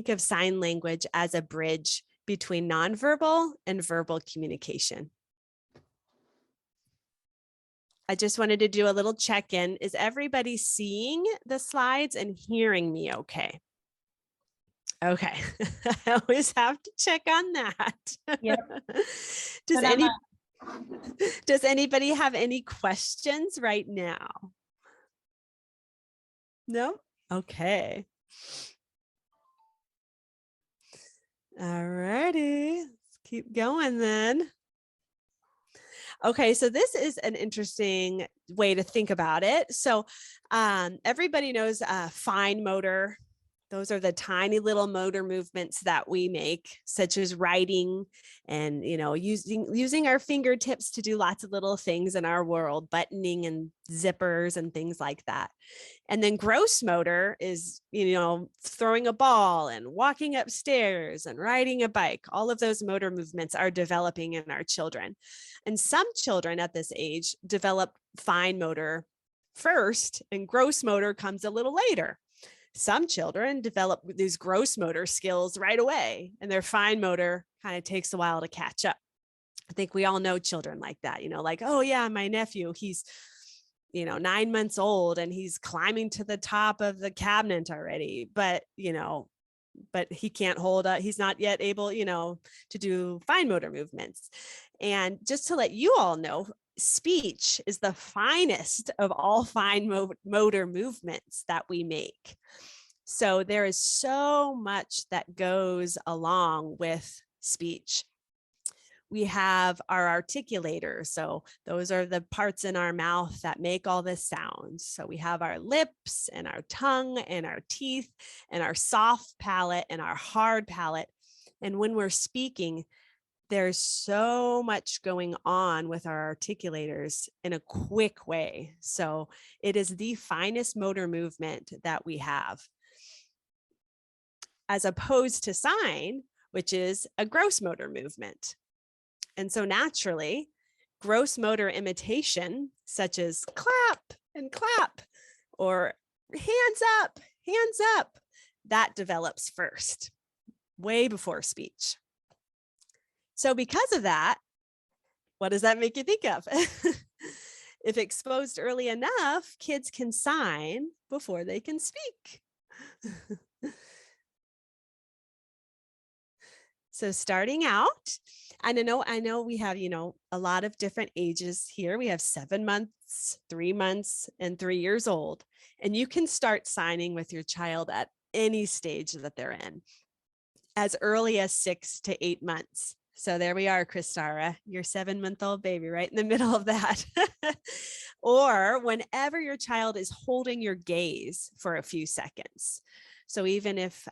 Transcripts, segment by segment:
think of sign language as a bridge between nonverbal and verbal communication. I just wanted to do a little check-in. Is everybody seeing the slides and hearing me okay? Okay, I always have to check on that. Yep. Does anybody have any questions right now? No? Okay. All righty, let's keep going then. Okay, so this is an interesting way to think about it. So everybody knows fine motor. Those are the tiny little motor movements that we make, such as writing and, using our fingertips to do lots of little things in our world, buttoning and zippers and things like that. And then gross motor is, throwing a ball and walking upstairs and riding a bike. All of those motor movements are developing in our children. And some children at this age develop fine motor first, and gross motor comes a little later. Some children develop these gross motor skills right away, and their fine motor kind of takes a while to catch up. I think we all know children like that, like, oh yeah, my nephew, he's, 9 months old and he's climbing to the top of the cabinet already, but he can't hold up. He's not yet able, to do fine motor movements. And just to let you all know, speech is the finest of all fine motor movements that we make. So there is so much that goes along with speech. We have our articulators. So those are the parts in our mouth that make all the sounds. So we have our lips and our tongue and our teeth and our soft palate and our hard palate. And when we're speaking, there's so much going on with our articulators in a quick way. So it is the finest motor movement that we have, as opposed to sign, which is a gross motor movement. And so naturally, gross motor imitation, such as clap and clap, or hands up, that develops first, way before speech. So because of that, what does that make you think of? If exposed early enough, kids can sign before they can speak. So starting out, I know we have, a lot of different ages here. We have 7 months, 3 months, and 3 years old. And you can start signing with your child at any stage that they're in, as early as 6 to 8 months. So there we are, Christara, your 7-month-old baby right in the middle of that. Or whenever your child is holding your gaze for a few seconds. So even if,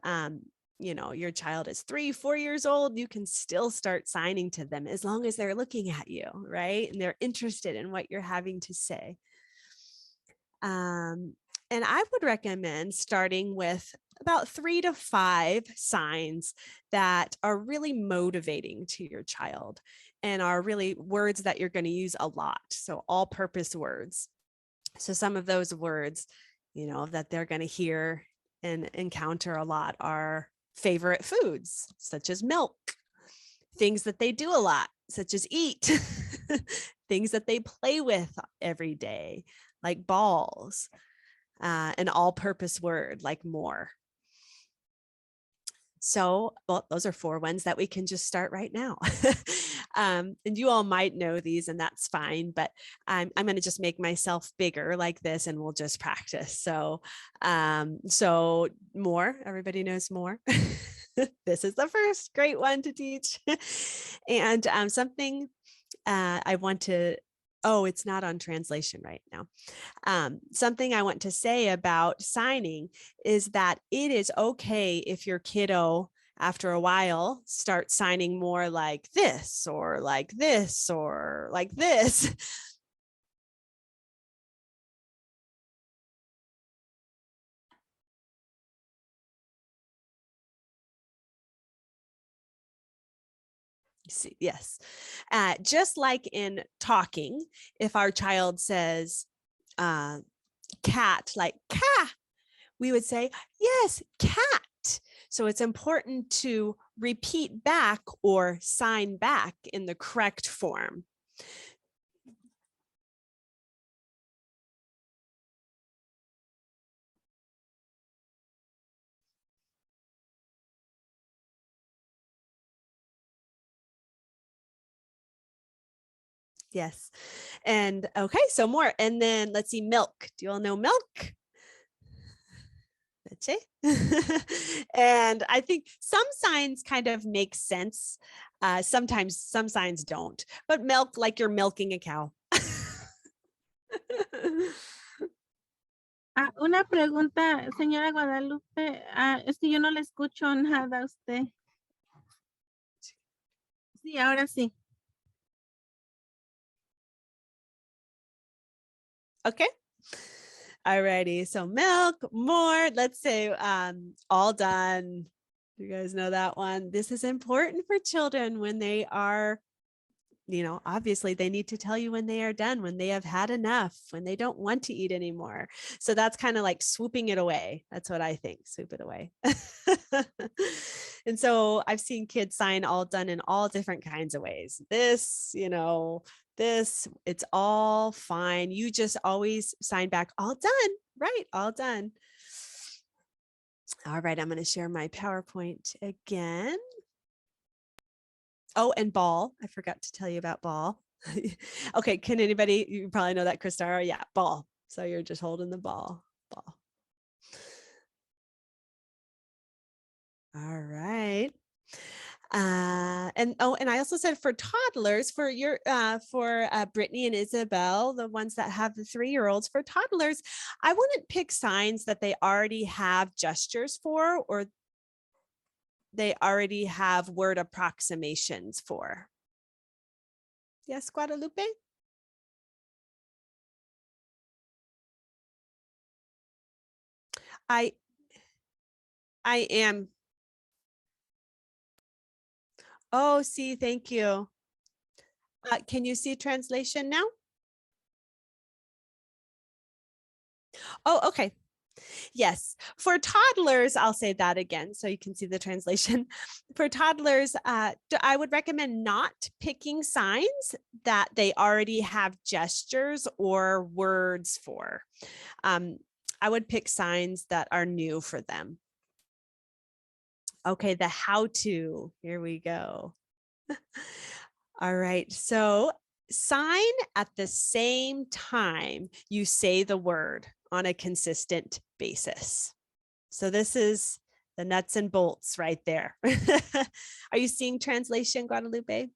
your child is 3, 4 years old, you can still start signing to them as long as they're looking at you, right? And they're interested in what you're having to say. And I would recommend starting with about 3 to 5 signs that are really motivating to your child and are really words that you're going to use a lot. So all-purpose words. So some of those words, that they're going to hear and encounter a lot are favorite foods, such as milk, things that they do a lot, such as eat, things that they play with every day, like balls, an all-purpose word like more. So, those are 4 ones that we can just start right now. And you all might know these, and that's fine, but I'm going to just make myself bigger like this, and we'll just practice. So more, everybody knows more. This is the first great one to teach. And something I want to, it's not on translation right now. Something I want to say about signing is that it is okay if your kiddo, after a while, starts signing more like this or like this or like this. See, yes. Just like in talking, if our child says cat, like ka, we would say, yes, cat. So it's important to repeat back or sign back in the correct form. Yes. And okay, so more. And then let's see, milk. Do you all know milk? And I think some signs kind of make sense. Sometimes some signs don't, but milk, like you're milking a cow. Una pregunta, señora Guadalupe. Es que yo no le escucho nada a usted. Sí, ahora sí. Okay. Alrighty. So milk, more. Let's say all done. You guys know that one. This is important for children when they are, obviously they need to tell you when they are done, when they have had enough, when they don't want to eat anymore. So that's kind of like swooping it away. That's what I think, swoop it away. And so I've seen kids sign all done in all different kinds of ways. This, this, it's all fine. You just always sign back, all done, right? All done. All right, I'm going to share my PowerPoint again. Oh, and ball. I forgot to tell you about ball. Okay, can anybody, you probably know that, Kristara? Yeah, ball. So you're just holding the ball. All right. And I also said for toddlers, for Brittany and Isabel, the ones that have the 3-year-olds, for toddlers, I wouldn't pick signs that they already have gestures for, or they already have word approximations for. Yes, Guadalupe? I am. Oh, see, thank you. Can you see translation now? Oh, okay. Yes. For toddlers, I'll say that again so you can see the translation. For toddlers, I would recommend not picking signs that they already have gestures or words for. I would pick signs that are new for them. Okay, the how to. Here we go. All right. So sign at the same time you say the word on a consistent basis. So this is the nuts and bolts right there. Are you seeing translation, Guadalupe?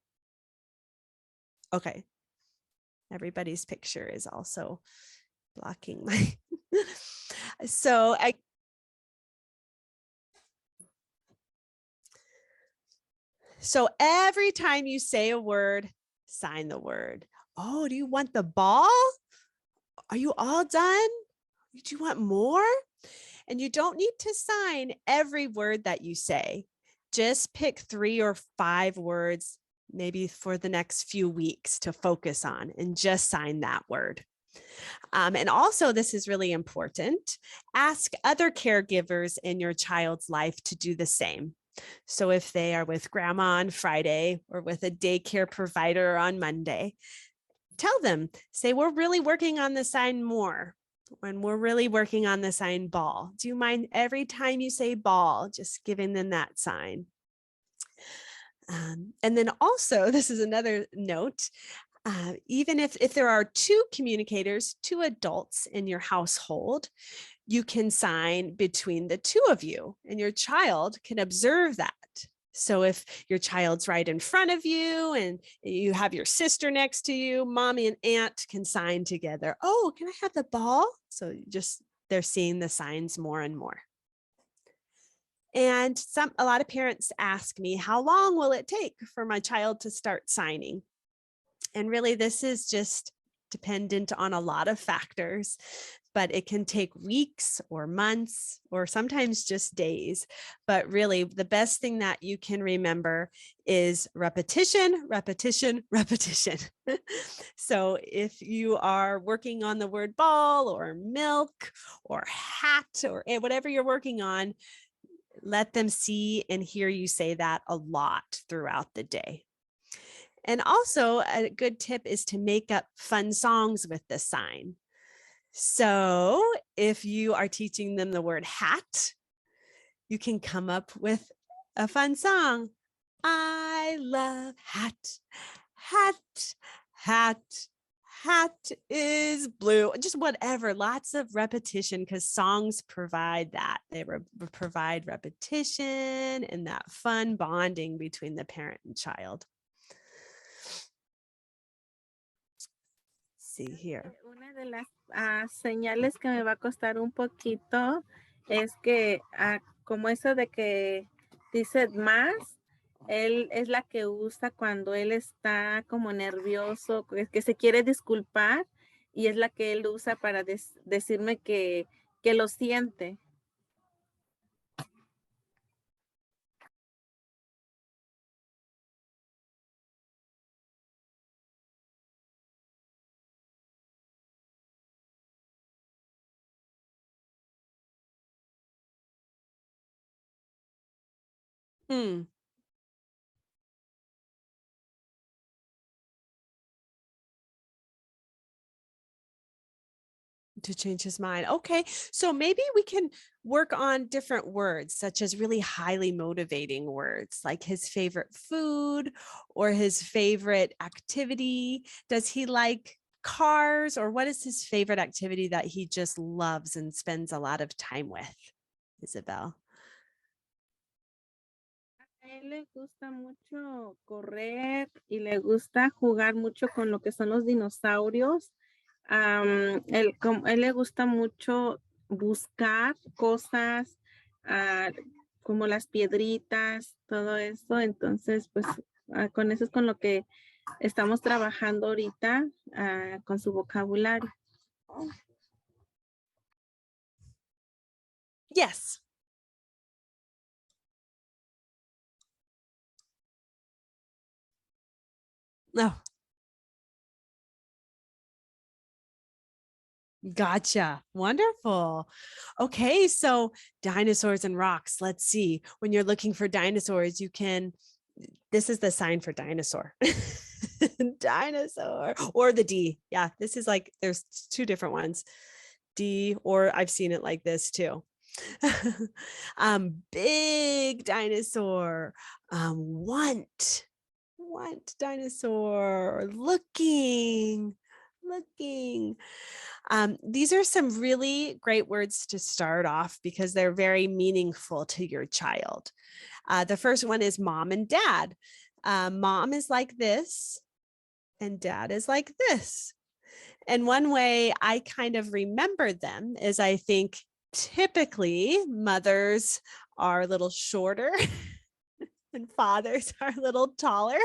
Okay. Everybody's picture is also blocking my. So every time you say a word, sign the word. Oh, do you want the ball? Are you all done? Do you want more? And you don't need to sign every word that you say. Just pick 3 or 5 words, maybe for the next few weeks, to focus on, and just sign that word. And also, this is really important. Ask other caregivers in your child's life to do the same. So if they are with grandma on Friday or with a daycare provider on Monday, tell them, say, we're really working on the sign more. When we're really working on the sign ball. Do you mind every time you say ball, just giving them that sign? And then also, this is another note, even if there are 2 communicators, 2 adults in your household, you can sign between the 2 of you, and your child can observe that. So if your child's right in front of you and you have your sister next to you, mommy and aunt can sign together. Oh, can I have the ball? So just they're seeing the signs more and more. And a lot of parents ask me, how long will it take for my child to start signing? And really, this is just dependent on a lot of factors, but it can take weeks or months or sometimes just days. But really, the best thing that you can remember is repetition, repetition, repetition. So if you are working on the word ball or milk or hat or whatever you're working on, Let them see and hear you say that a lot throughout the day. And also a good tip is to make up fun songs with this sign. So if you are teaching them the word hat, you can come up with a fun song. I love hat, hat, hat, hat is blue. Just whatever, lots of repetition because songs provide that. They provide repetition and that fun bonding between the parent and child. See here. Una de las señales que me va a costar un poquito es que como eso de que dice más, él es la que usa cuando él está como nervioso, que se quiere disculpar y es la que él usa para decirme que lo siente. Hmm. To change his mind. Okay, so maybe we can work on different words, such as really highly motivating words like his favorite food or his favorite activity. Does he like cars, or what is his favorite activity that he just loves and spends a lot of time with, Isabel? A él le gusta mucho correr y le gusta jugar mucho con lo que son los dinosaurios. Él le gusta mucho buscar cosas como las piedritas, todo eso. Entonces, pues con eso es con lo que estamos trabajando ahorita con su vocabulario. Yes. No. Gotcha. Wonderful. Okay, so dinosaurs and rocks. Let's see. When you're looking for dinosaurs, you can, this is the sign for dinosaur. Dinosaur or the D. Yeah, this is like, there's two different ones. D, or I've seen it like this too. Big dinosaur. Want dinosaur. Looking. These are some really great words to start off because they're very meaningful to your child. The first one is mom and dad. Mom is like this and dad is like this. And one way I kind of remember them is I think typically mothers are a little shorter and fathers are a little taller.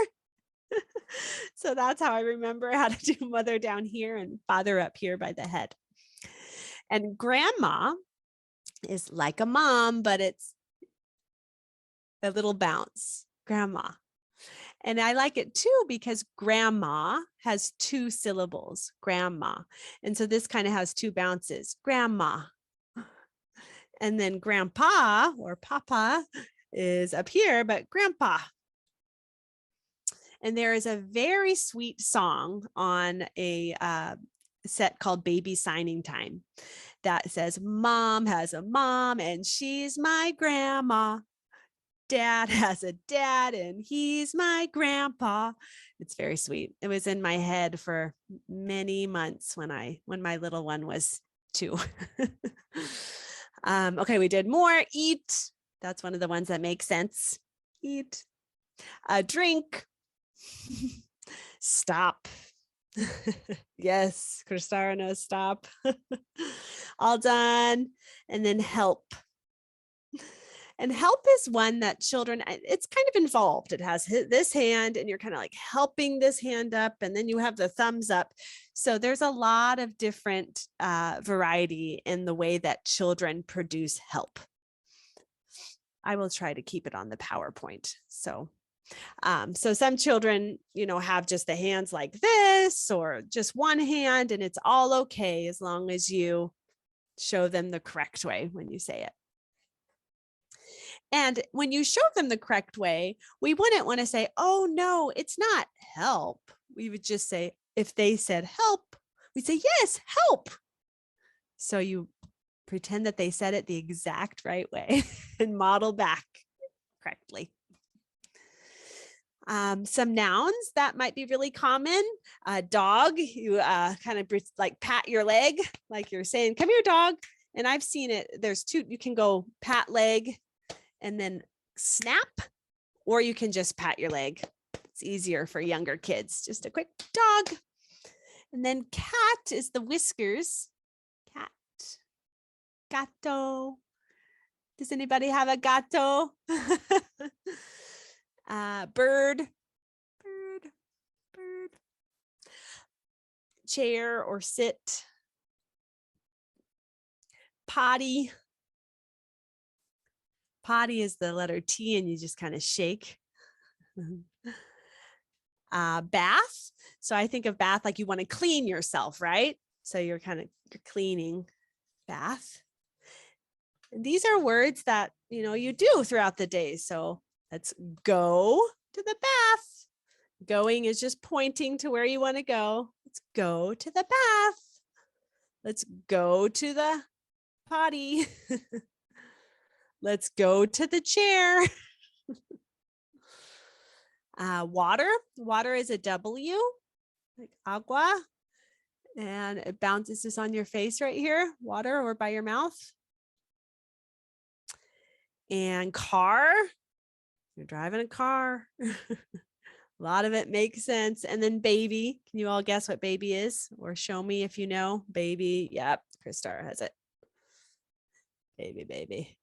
So that's how I remember how to do mother down here and father up here by the head. And grandma is like a mom, but it's a little bounce, grandma. And I like it too because grandma has two syllables, grandma. And so this kind of has two bounces, grandma. And then grandpa or papa is up here, but grandpa. And there is a very sweet song on a set called Baby Signing Time that says, Mom has a mom and she's my grandma. Dad has a dad and he's my grandpa. It's very sweet. It was in my head for many months when my little one was 2. Okay, we did more. Eat. That's one of the ones that makes sense. Eat. Drink. Stop. Yes, Kristara knows stop. All done. And then help. And help is one that children, it's kind of involved. It has this hand and you're kind of like helping this hand up and then you have the thumbs up. So there's a lot of different variety in the way that children produce help. I will try to keep it on the PowerPoint. So some children, have just the hands like this or just one hand, and it's all okay as long as you show them the correct way when you say it. And when you show them the correct way, we wouldn't want to say, oh, no, it's not help. We would just say, if they said help, we'd say, yes, help. So you pretend that they said it the exact right way and model back correctly. Some nouns that might be really common. Dog, you kind of like pat your leg, like you're saying, come here, dog. And I've seen it. There's two, you can go pat leg and then snap, or you can just pat your leg. It's easier for younger kids. Just a quick dog. And then cat is the whiskers. Cat. Gato. Does anybody have a gato? Bird. Bird. Bird. Chair or sit. Potty. Potty is the letter T and you just kind of shake. Bath. So I think of bath like you want to clean yourself, right? So you're cleaning. Bath. And these are words that, you do throughout the day. So let's go to the bath. Going is just pointing to where you want to go. Let's go to the bath. Let's go to the potty. Let's go to the chair. Water. Water is a W, like agua. And it bounces just on your face right here, water, or by your mouth. And car. You're driving a car. A lot of it makes sense. And then baby. Can you all guess what baby is? Or show me if you know. Baby. Yep. Christar has it. Baby, baby.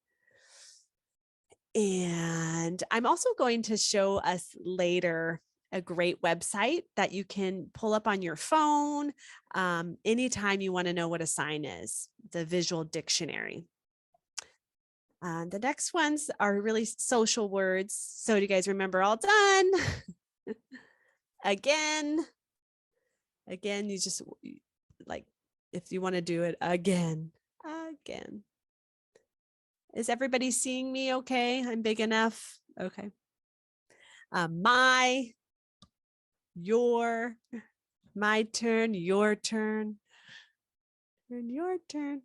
And I'm also going to show us later a great website that you can pull up on your phone anytime you want to know what a sign is, the visual dictionary. The next ones are really social words. So do you guys remember all done? Again, you just like, if you want to do it again. Is everybody seeing me okay? I'm big enough. Okay. My, your, my turn, your turn, your turn.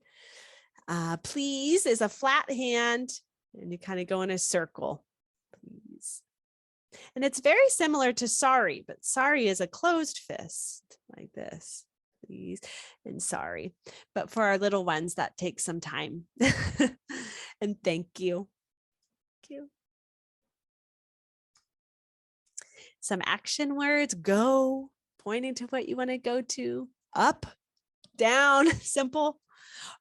Please is a flat hand and you kind of go in a circle. Please. And it's very similar to sorry, but sorry is a closed fist like this. Please and sorry. But for our little ones, that takes some time. And thank you. Thank you. Some action words: go, pointing to what you want to go to, up, down, simple.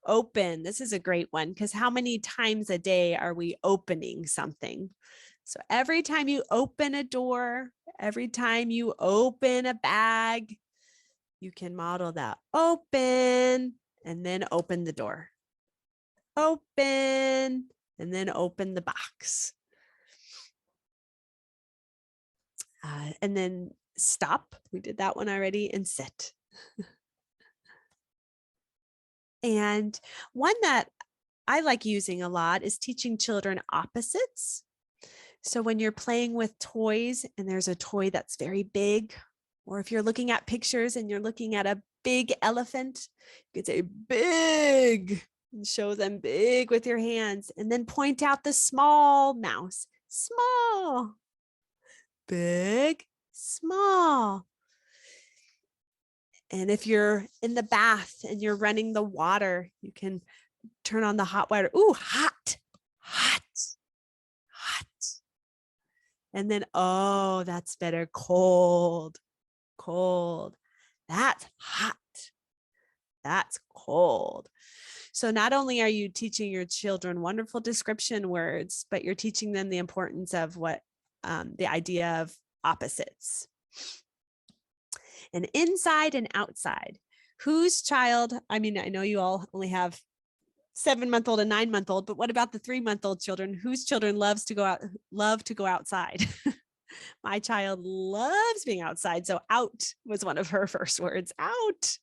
Open. This is a great one because how many times a day are we opening something? So every time you open a door, every time you open a bag, you can model that. Open and then open the door. Open and then open the box. And then stop. We did that one already. And sit. And one that I like using a lot is teaching children opposites. So when you're playing with toys and there's a toy that's very big, or if you're looking at pictures and you're looking at a big elephant, you could say big and show them big with your hands, and then point out the small mouse. Small, big, small. And if you're in the bath and you're running the water, you can turn on the hot water. Ooh, hot, hot, hot. And then, oh, that's better. Cold, cold. That's hot. That's cold. So not only are you teaching your children wonderful description words, but you're teaching them the importance of what the idea of opposites. And inside and outside. Whose child, I mean, I know you all only have 7-month-old and 9-month-old, but what about the 3-month-old children? Whose children love to go outside? My child loves being outside. So out was one of her first words. Out,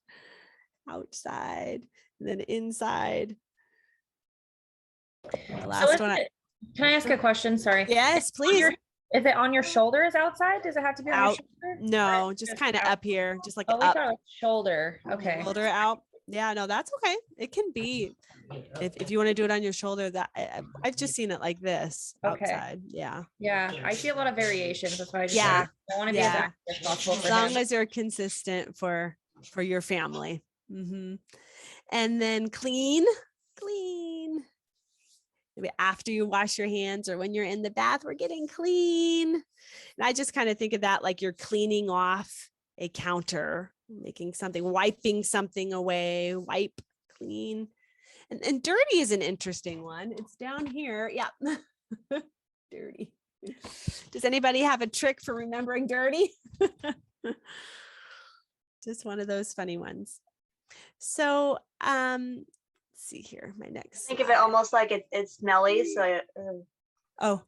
outside, and then inside. The last one. Can I ask a question? Sorry. Yes, please. Is it on your shoulders outside? Does it have to be on your Out. shoulder? No, just kind of up here, just like Oh, we up. thought it was shoulder. Okay. Shoulder out. Yeah, no, that's okay. It can be if you want to do it on your shoulder. That I've just seen it like this outside. Yeah. Yeah, I see a lot of variations. That's why I just Yeah. I want to be as accurate as possible for As long him. as you're consistent for your family. And then clean. Maybe after you wash your hands or when you're in the bath, we're getting clean. And I just kind of think of that like you're cleaning off a counter, making something, wiping something away, wipe, clean. And dirty is an interesting one. It's down here. Yeah. Dirty. Does anybody have a trick for remembering dirty? Just one of those funny ones. So, let's see here. My next. Think of it almost like it's smelly. So. Oh,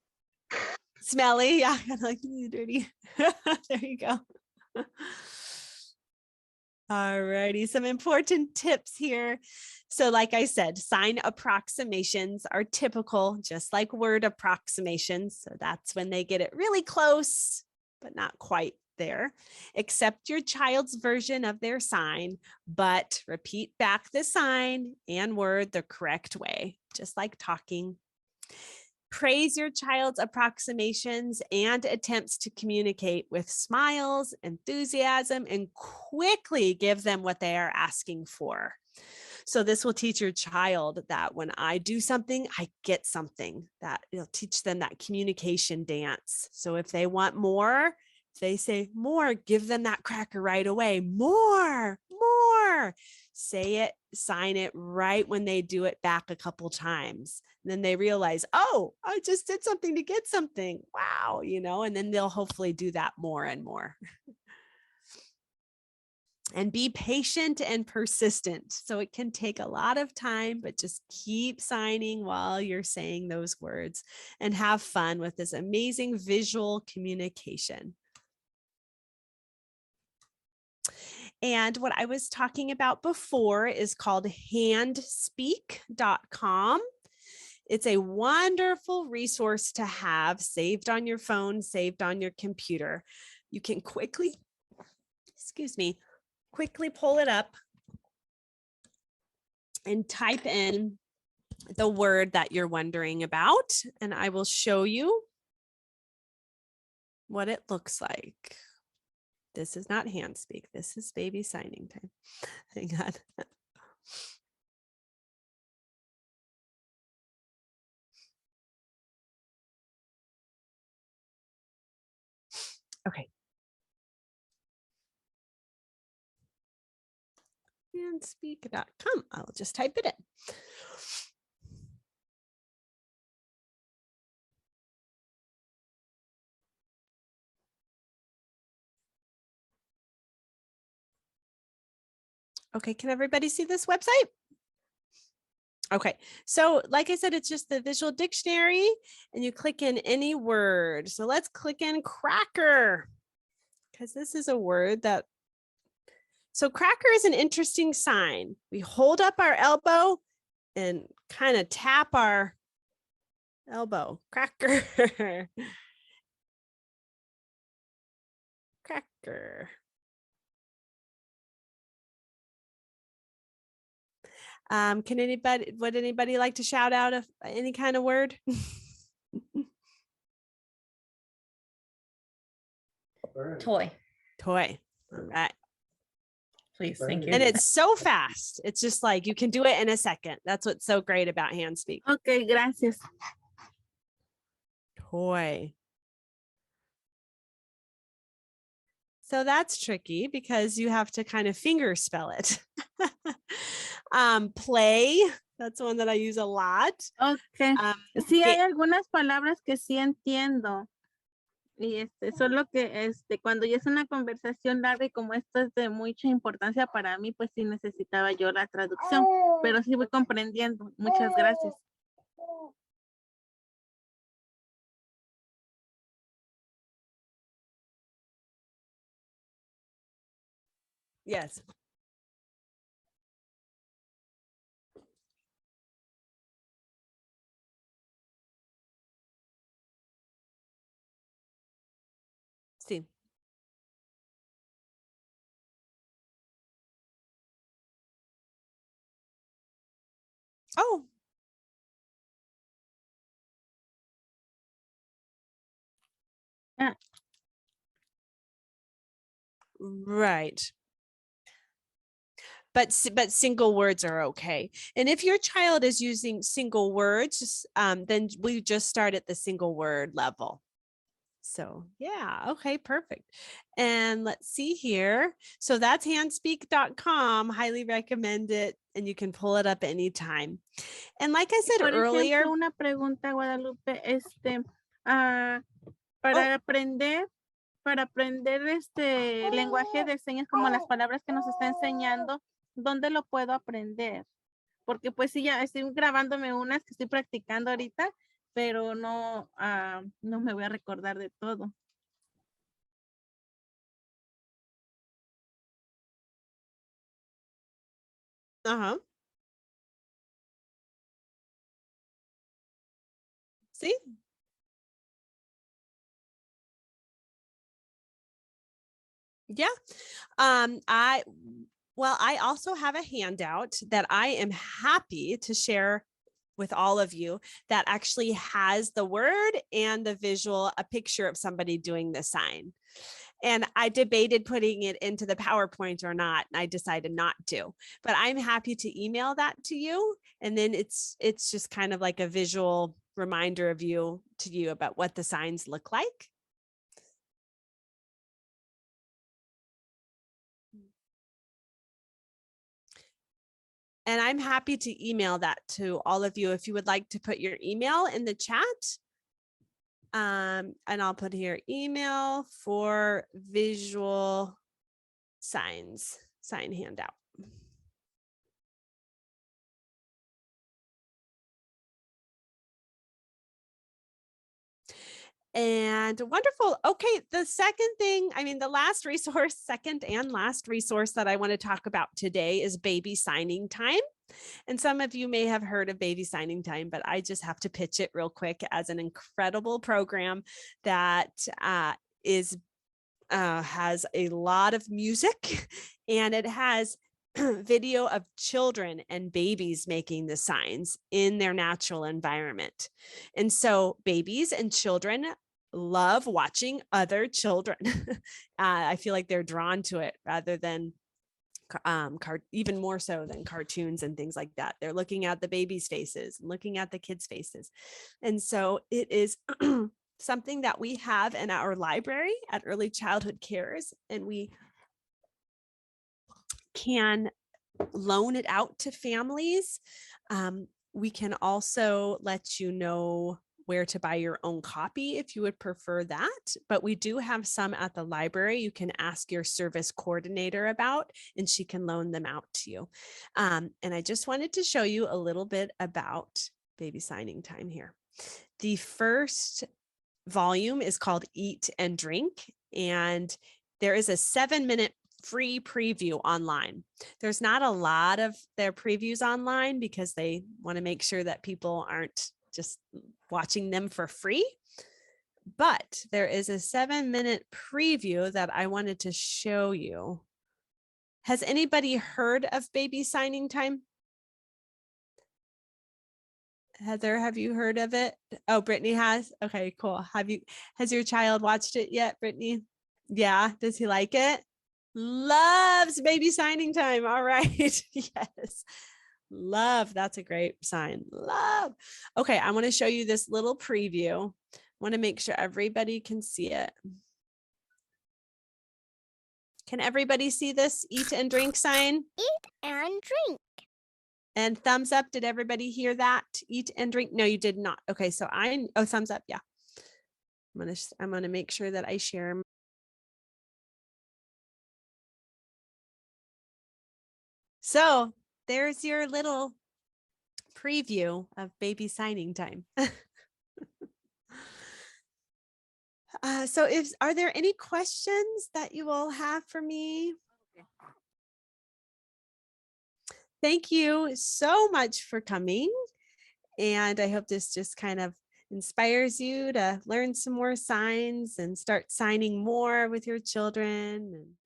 smelly. Yeah, kind of like dirty. There you go. All righty. Some important tips here. So like I said, sign approximations are typical, just like word approximations. So that's when they get it really close, but not quite there. Accept your child's version of their sign, but repeat back the sign and word the correct way, just like talking. Praise your child's approximations and attempts to communicate with smiles, enthusiasm, and quickly give them what they are asking for. So this will teach your child that when I do something, I get something. That it'll teach them that communication dance. So if they want more, if they say more, give them that cracker right away. More. Say it, sign it right when they do it back a couple times. And then they realize, oh, I just did something to get something. Wow, and then they'll hopefully do that more and more. And be patient and persistent. So it can take a lot of time, but just keep signing while you're saying those words and have fun with this amazing visual communication. And what I was talking about before is called handspeak.com. It's a wonderful resource to have saved on your phone, saved on your computer. You can quickly pull it up and type in the word that you're wondering about, and I will show you what it looks like. This is not hand speak. This is baby signing time. Hang on. Okay. Handspeak.com. I'll just type it in. Okay, can everybody see this website? Okay, so like I said, it's just the visual dictionary and you click in any word. So let's click in cracker because this is a word that, so cracker is an interesting sign. We hold up our elbow and kind of tap our elbow. Cracker. Cracker. Would anybody like to shout out any kind of word? Toy. Toy. All right. Please, thank you. And it's so fast. It's just like you can do it in a second. That's what's so great about handspeak. Okay, gracias. Toy. So that's tricky because you have to kind of finger spell it. Play. That's one that I use a lot. Okay. Sí hay algunas palabras que sí entiendo. Y solo que cuando ya es una conversación larga y como esto es de mucha importancia para mí, pues sí necesitaba yo la traducción, pero sí voy comprendiendo. Muchas gracias. Yes. Oh, right. But single words are okay. And if your child is using single words, then we just start at the single word level. So yeah, okay, perfect. And let's see here. So that's handspeak.com. Highly recommend it, and you can pull it up anytime. And like I said Por earlier, ejemplo, una pregunta, Guadalupe, para aprender lenguaje de señas como las palabras que nos está enseñando, ¿dónde lo puedo aprender? Porque pues sí, ya estoy grabándome unas que estoy practicando ahorita, pero no me voy a recordar de todo. See? Yeah. I also have a handout that I am happy to share with all of you that actually has the word and the visual, a picture of somebody doing the sign. And I debated putting it into the PowerPoint or not, and I decided not to. But I'm happy to email that to you, and then it's just kind of like a visual reminder of you about what the signs look like. And I'm happy to email that to all of you if you would like to put your email in the chat. And I'll put here email for visual sign handout. And wonderful. Okay, the second thing, the last resource, second and last resource that I want to talk about today is baby signing time. And some of you may have heard of baby signing time, but I just have to pitch it real quick as an incredible program that has a lot of music, and it has video of children and babies making the signs in their natural environment. And so babies and children love watching other children. I feel like they're drawn to it rather than even more so than cartoons and things like that. They're looking at the babies' faces and looking at the kids' faces. And so it is something that we have in our library at Early Childhood Cares, and we can loan it out to families. We can also let you know where to buy your own copy if you would prefer that, but we do have some at the library you can ask your service coordinator about, and she can loan them out to you. And I just wanted to show you a little bit about baby signing time here. The first volume is called Eat and Drink, and there is a 7-minute free preview online. There's not a lot of their previews online because they want to make sure that people aren't just watching them for free. But there is a 7-minute preview that I wanted to show you. Has anybody heard of baby signing time? Heather, have you heard of it? Oh, Brittany has. Okay, cool. Has your child watched it yet, Brittany? Yeah. Does he like it? Loves baby signing time. All right. Yes. Love. That's a great sign. Love. Okay. I want to show you this little preview. I want to make sure everybody can see it. Can everybody see this eat and drink sign? Eat and drink. And thumbs up. Did everybody hear that? Eat and drink. No, you did not. Okay. So thumbs up. Yeah. I'm going to make sure that I share. So there's your little preview of baby signing time. So are there any questions that you all have for me? Thank you so much for coming. And I hope this just kind of inspires you to learn some more signs and start signing more with your children.